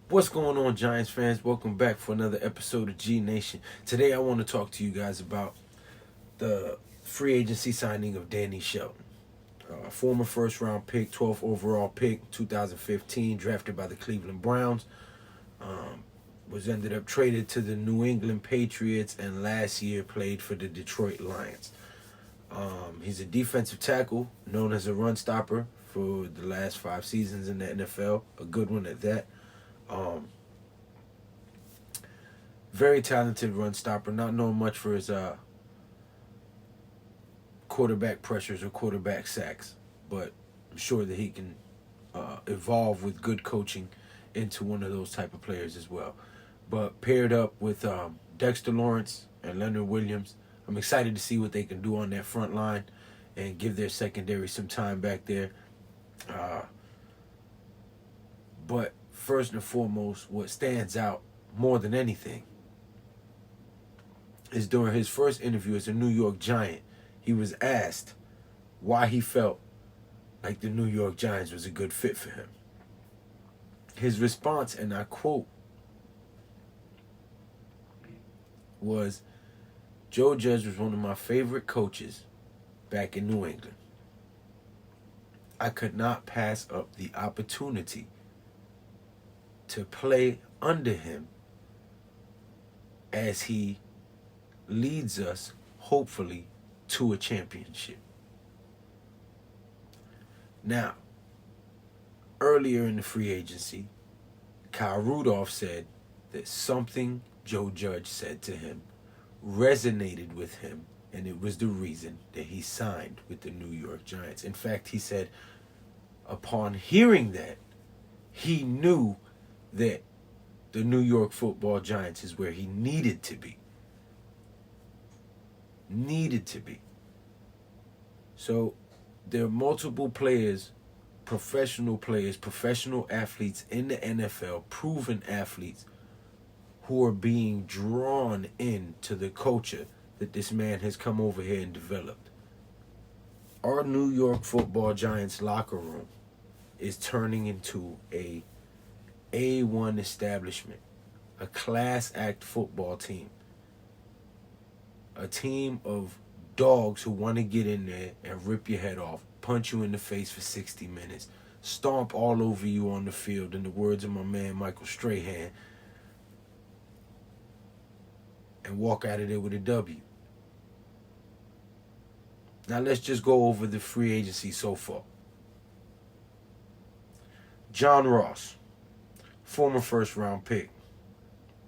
What's going on, Giants fans? Welcome back for another episode of G Nation. Today I want to talk to you guys about the free agency signing of Danny Shelton. Former first round pick, 12th overall pick, 2015, drafted by the Cleveland Browns. Was ended up traded to the New England Patriots and last year played for the Detroit Lions. He's a defensive tackle, known as a run stopper for the last 5 seasons in the NFL. A good one at that. Very talented run stopper, not known much for his quarterback pressures or quarterback sacks, but I'm sure that he can evolve with good coaching into one of those type of players as well. But paired up with Dexter Lawrence and Leonard Williams, I'm excited to see what they can do on that front line and give their secondary some time back there. But first and foremost, what stands out more than anything is during his first interview as a New York Giant, he was asked why he felt like the New York Giants was a good fit for him. His response, and I quote, was, "Joe Judge was one of my favorite coaches back in New England. I could not pass up the opportunity to play under him as he leads us, hopefully, to a championship." Now, earlier in the free agency, Kyle Rudolph said that something Joe Judge said to him resonated with him, and it was the reason that he signed with the New York Giants. In fact, he said upon hearing that, he knew that the New York Football Giants is where he needed to be. So there are multiple players, professional athletes in the NFL, proven athletes, who are being drawn into the culture that this man has come over here and developed. Our New York Football Giants locker room is turning into a A1 establishment, a class act football team. A team of dogs who want to get in there and rip your head off, punch you in the face for 60 minutes, stomp all over you on the field, in the words of my man Michael Strahan, and walk out of there with a W. Now let's just go over the free agency so far. John Ross, former first round pick,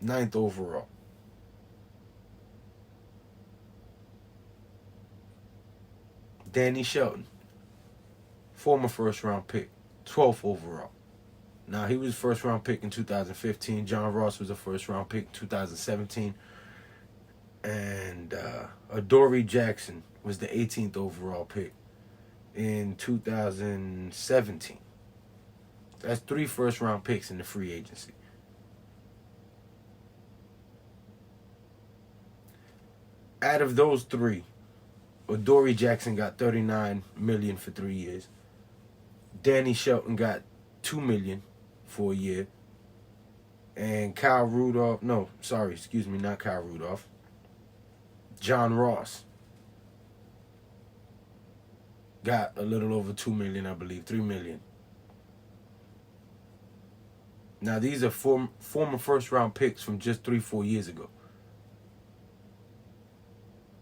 9th overall. Danny Shelton, former first round pick, 12th overall. Now, he was a first round pick in 2015. John Ross was a first round pick in 2017. And Adoree Jackson was the 18th overall pick in 2017. That's 3 first round picks in the free agency. Out of those 3, Adoree Jackson got $39 million for 3 years. Danny Shelton got $2 million for a year. And not Kyle Rudolph. John Ross got a little over $2 million, I believe, $3 million. Now, these are former first-round picks from just 3-4 years ago.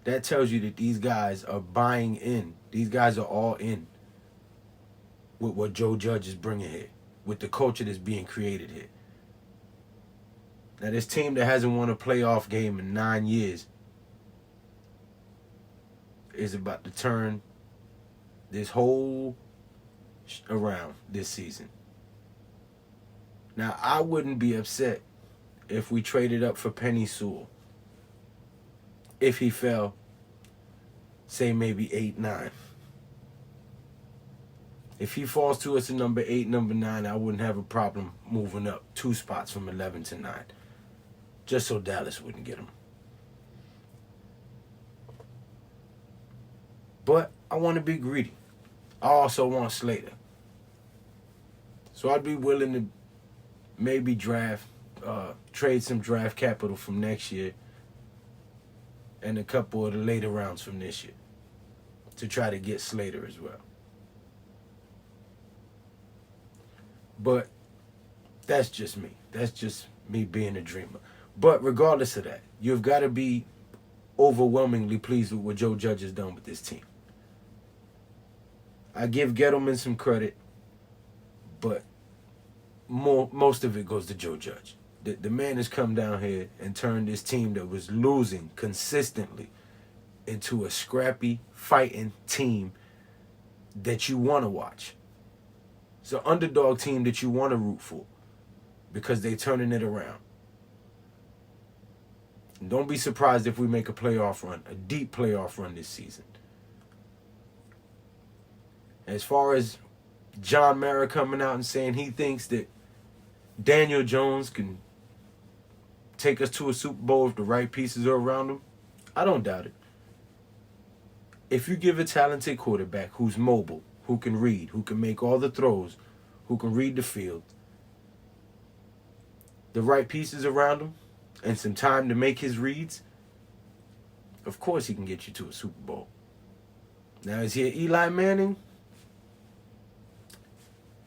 That tells you that these guys are buying in. These guys are all in with what Joe Judge is bringing here, with the culture that's being created here. Now, this team that hasn't won a playoff game in 9 years is about to turn this whole around this season. Now, I wouldn't be upset if we traded up for Penny Sewell. If he fell, say maybe 8-9. If he falls to us in number 8, number 9, I wouldn't have a problem moving up 2 spots from 11 to 9. Just so Dallas wouldn't get him. But I want to be greedy. I also want Slater. So I'd be willing to maybe trade some draft capital from next year and a couple of the later rounds from this year to try to get Slater as well. But that's just me. That's just me being a dreamer. But regardless of that, you've got to be overwhelmingly pleased with what Joe Judge has done with this team. I give Gettleman some credit, but most of it goes to Joe Judge. The man has come down here and turned this team that was losing consistently into a scrappy, fighting team that you want to watch. It's an underdog team that you want to root for because they're turning it around. And don't be surprised if we make a playoff run, a deep playoff run this season. As far as John Mara coming out and saying he thinks that Daniel Jones can take us to a Super Bowl if the right pieces are around him, I don't doubt it. If you give a talented quarterback who's mobile, who can read, who can make all the throws, who can read the field, the right pieces around him, and some time to make his reads, of course he can get you to a Super Bowl. Now, is he an Eli Manning?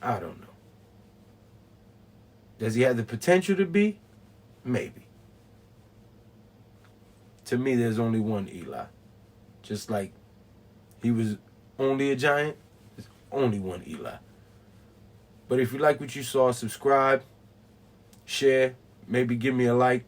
I don't know. Does he have the potential to be? Maybe. To me, there's only one Eli. Just like he was only a Giant, there's only one Eli. But if you like what you saw, subscribe, share, maybe give me a like.